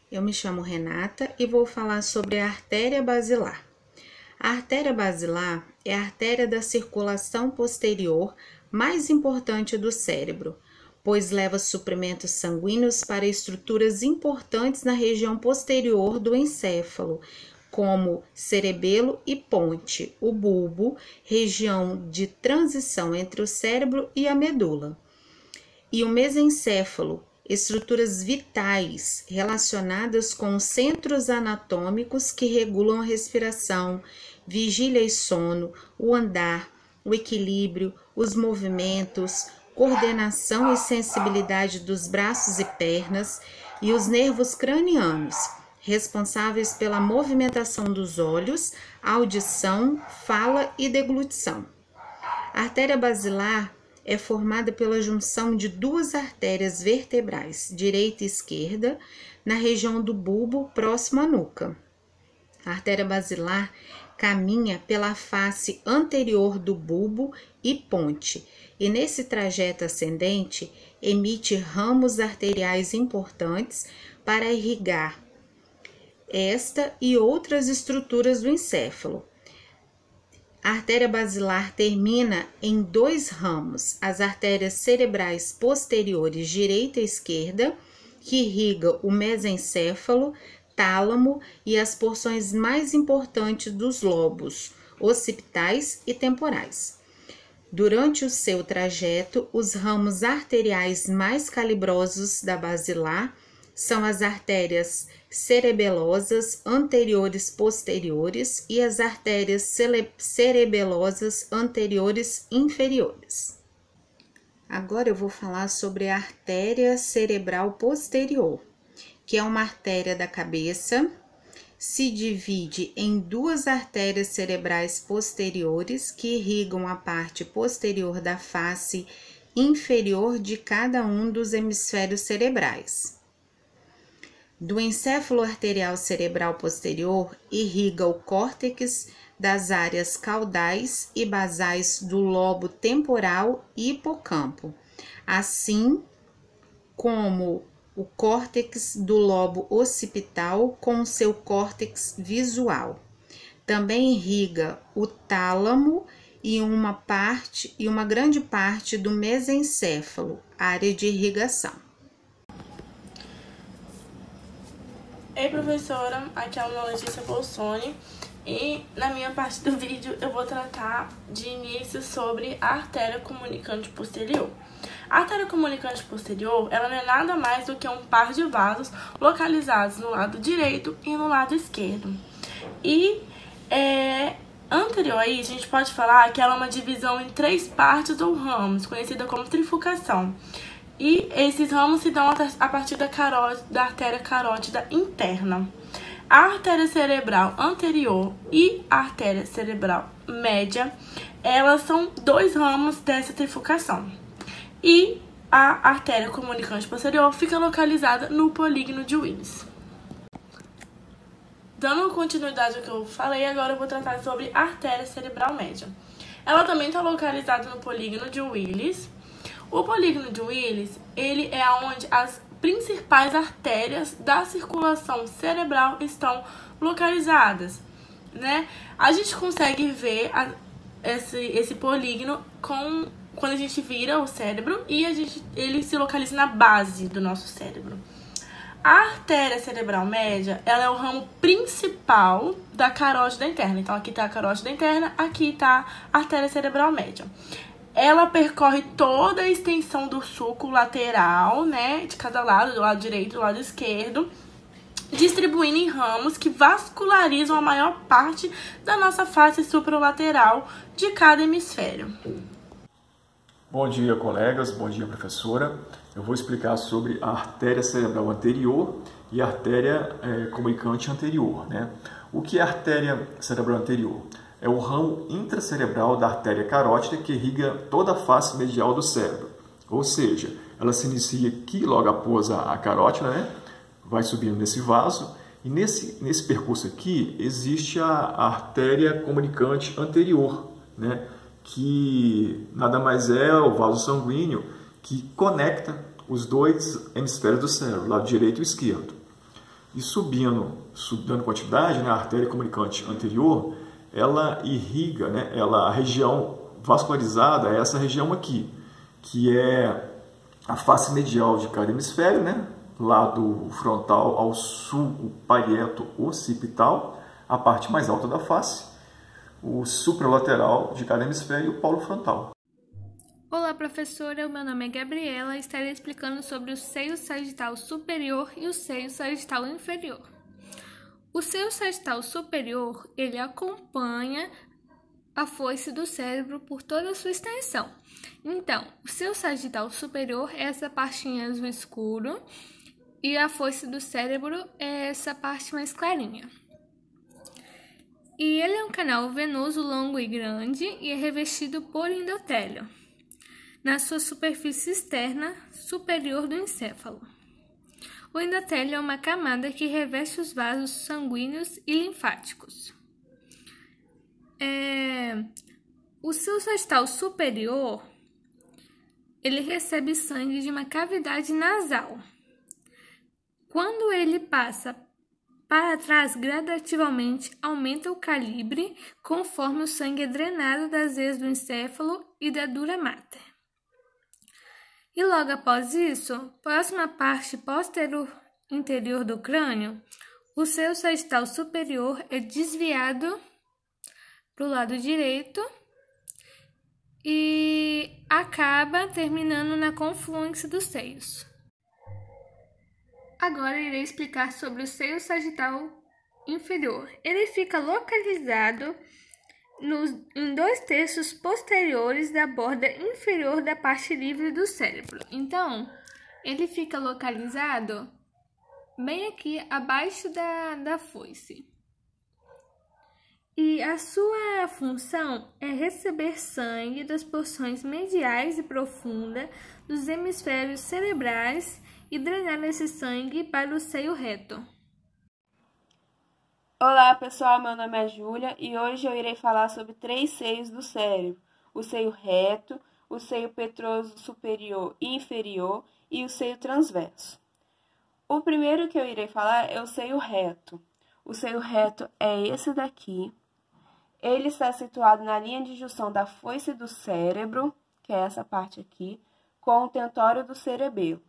Eu me chamo Renata e vou falar sobre a artéria basilar. A artéria basilar é a artéria da circulação posterior mais importante do cérebro, pois leva suprimentos sanguíneos para estruturas importantes na região posterior do encéfalo, como cerebelo e ponte, o bulbo, região de transição entre o cérebro e a medula, e o mesencéfalo, estruturas vitais relacionadas com os centros anatômicos que regulam a respiração, vigília e sono, o andar, o equilíbrio, os movimentos, coordenação e sensibilidade dos braços e pernas, e os nervos cranianos, responsáveis pela movimentação dos olhos, audição, fala e deglutição. A artéria basilar é formada pela junção de duas artérias vertebrais, direita e esquerda, na região do bulbo próximo à nuca. A artéria basilar caminha pela face anterior do bulbo e ponte, e nesse trajeto ascendente emite ramos arteriais importantes para irrigar esta e outras estruturas do encéfalo. A artéria basilar termina em dois ramos, as artérias cerebrais posteriores direita e esquerda, que irriga o mesencéfalo, tálamo e as porções mais importantes dos lobos, occipitais e temporais. Durante o seu trajeto, os ramos arteriais mais calibrosos da basilar são as artérias cerebelosas anteriores posteriores e as artérias cerebelosas anteriores inferiores. Agora eu vou falar sobre a artéria cerebral posterior, que é uma artéria da cabeça, se divide em duas artérias cerebrais posteriores que irrigam a parte posterior da face inferior de cada um dos hemisférios cerebrais. Do encéfalo arterial cerebral posterior, irriga o córtex das áreas caudais e basais do lobo temporal e hipocampo, assim como o córtex do lobo occipital com seu córtex visual. Também irriga o tálamo e uma grande parte do mesencéfalo, área de irrigação. Ei professora, aqui é a Ana Letícia Bolsoni e na minha parte do vídeo eu vou tratar de início sobre a artéria comunicante posterior. A artéria comunicante posterior, ela não é nada mais do que um par de vasos localizados no lado direito e no lado esquerdo. E anterior a isso, a gente pode falar que ela é uma divisão em três partes ou ramos, conhecida como trifurcação. E esses ramos se dão a partir da artéria carótida interna. A artéria cerebral anterior e a artéria cerebral média, elas são dois ramos dessa trifurcação. E a artéria comunicante posterior fica localizada no polígono de Willis. Dando continuidade ao que eu falei, agora eu vou tratar sobre a artéria cerebral média. Ela também está localizada no polígono de Willis. O polígono de Willis, ele é onde as principais artérias da circulação cerebral estão localizadas, né? A gente consegue ver esse polígono quando a gente vira o cérebro e ele se localiza na base do nosso cérebro. A artéria cerebral média, ela é o ramo principal da carótida interna. Então, aqui está a carótida interna, aqui está a artéria cerebral média. Ela percorre toda a extensão do sulco lateral, né, de cada lado, do lado direito e do lado esquerdo, distribuindo em ramos que vascularizam a maior parte da nossa face supralateral de cada hemisfério. Bom dia, colegas. Bom dia, professora. Eu vou explicar sobre a artéria cerebral anterior e a artéria comunicante anterior, né? O que é a artéria cerebral anterior? É o ramo intracerebral da artéria carótida que irriga toda a face medial do cérebro. Ou seja, ela se inicia aqui logo após a carótida, né? Vai subindo nesse vaso. E nesse percurso aqui existe a artéria comunicante anterior, né? Que nada mais é o vaso sanguíneo que conecta os dois hemisférios do cérebro, lado direito e esquerdo. E dando quantidade, né, a artéria comunicante anterior, ela irriga, né, a região vascularizada é essa região aqui, que é a face medial de cada hemisfério, né, lado frontal ao sulco parieto-occipital, a parte mais alta da face, o supralateral de cada hemisfério e o polo frontal. Olá, professora. Meu nome é Gabriela e estarei explicando sobre o seio sagital superior e o seio sagital inferior. O seio sagital superior, ele acompanha a foice do cérebro por toda a sua extensão. Então, o seio sagital superior é essa partinha azul escuro e a foice do cérebro é essa parte mais clarinha. E ele é um canal venoso longo e grande e é revestido por endotélio na sua superfície externa superior do encéfalo. O endotélio é uma camada que reveste os vasos sanguíneos e linfáticos. O seio sagital superior, ele recebe sangue de uma cavidade nasal. Quando ele passa para trás, gradativamente aumenta o calibre conforme o sangue é drenado das veias do encéfalo e da dura mater. E logo após isso, próxima parte posterior interior do crânio, o seio sagital superior é desviado para o lado direito e acaba terminando na confluência dos seios. Agora irei explicar sobre o seio sagital inferior. Ele fica localizado em 2/3 posteriores da borda inferior da parte livre do cérebro. Então, ele fica localizado bem aqui abaixo da foice. E a sua função é receber sangue das porções mediais e profundas dos hemisférios cerebrais e drenar esse sangue para o seio reto. Olá pessoal, meu nome é Júlia e hoje eu irei falar sobre 3 seios do cérebro: o seio reto, o seio petroso superior e inferior e o seio transverso. O primeiro que eu irei falar é o seio reto. O seio reto é esse daqui. Ele está situado na linha de junção da foice do cérebro, que é essa parte aqui, com o tentório do cerebelo.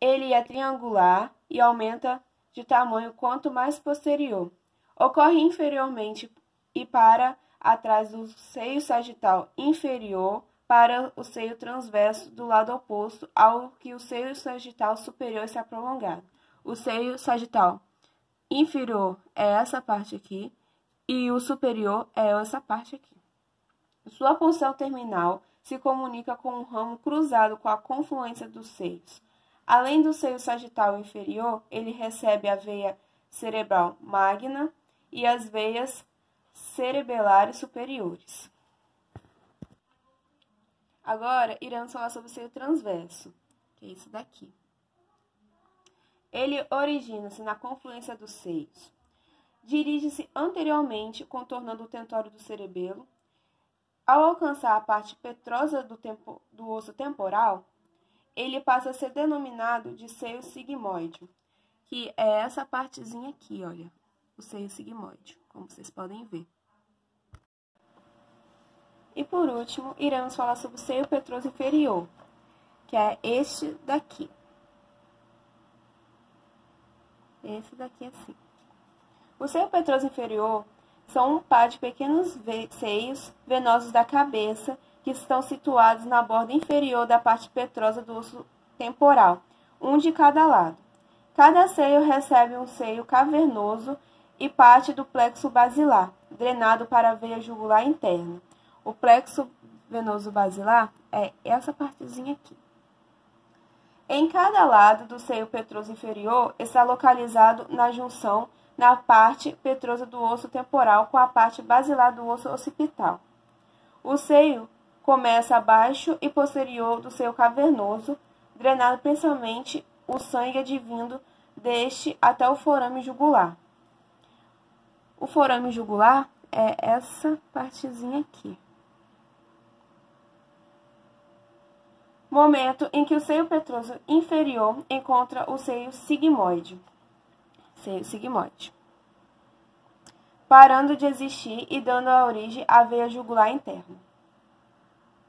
Ele é triangular e aumenta de tamanho quanto mais posterior. Ocorre inferiormente e para atrás do seio sagital inferior para o seio transverso do lado oposto ao que o seio sagital superior está prolongado. O seio sagital inferior é essa parte aqui e o superior é essa parte aqui. Sua porção terminal se comunica com um ramo cruzado com a confluência dos seios. Além do seio sagital inferior, ele recebe a veia cerebral magna e as veias cerebelares superiores. Agora, iremos falar sobre o seio transverso, que é esse daqui. Ele origina-se na confluência dos seios. Dirige-se anteriormente, contornando o tentório do cerebelo. Ao alcançar a parte petrosa do osso temporal, ele passa a ser denominado de seio sigmoide, que é essa partezinha aqui, olha, o seio sigmoide, como vocês podem ver. E por último, iremos falar sobre o seio petroso inferior, que é este daqui. Esse daqui assim. O seio petroso inferior são um par de pequenos seios venosos da cabeça que estão situados na borda inferior da parte petrosa do osso temporal, um de cada lado. Cada seio recebe um seio cavernoso e parte do plexo basilar, drenado para a veia jugular interna. O plexo venoso basilar é essa partezinha aqui. Em cada lado do seio petroso inferior está localizado na junção na parte petrosa do osso temporal com a parte basilar do osso occipital. O seio começa abaixo e posterior do seio cavernoso, drenado principalmente o sangue advindo deste até o forame jugular. O forame jugular é essa partezinha aqui. Momento em que o seio petroso inferior encontra o seio sigmoide. seio sigmoide, parando de existir e dando a origem à veia jugular interna.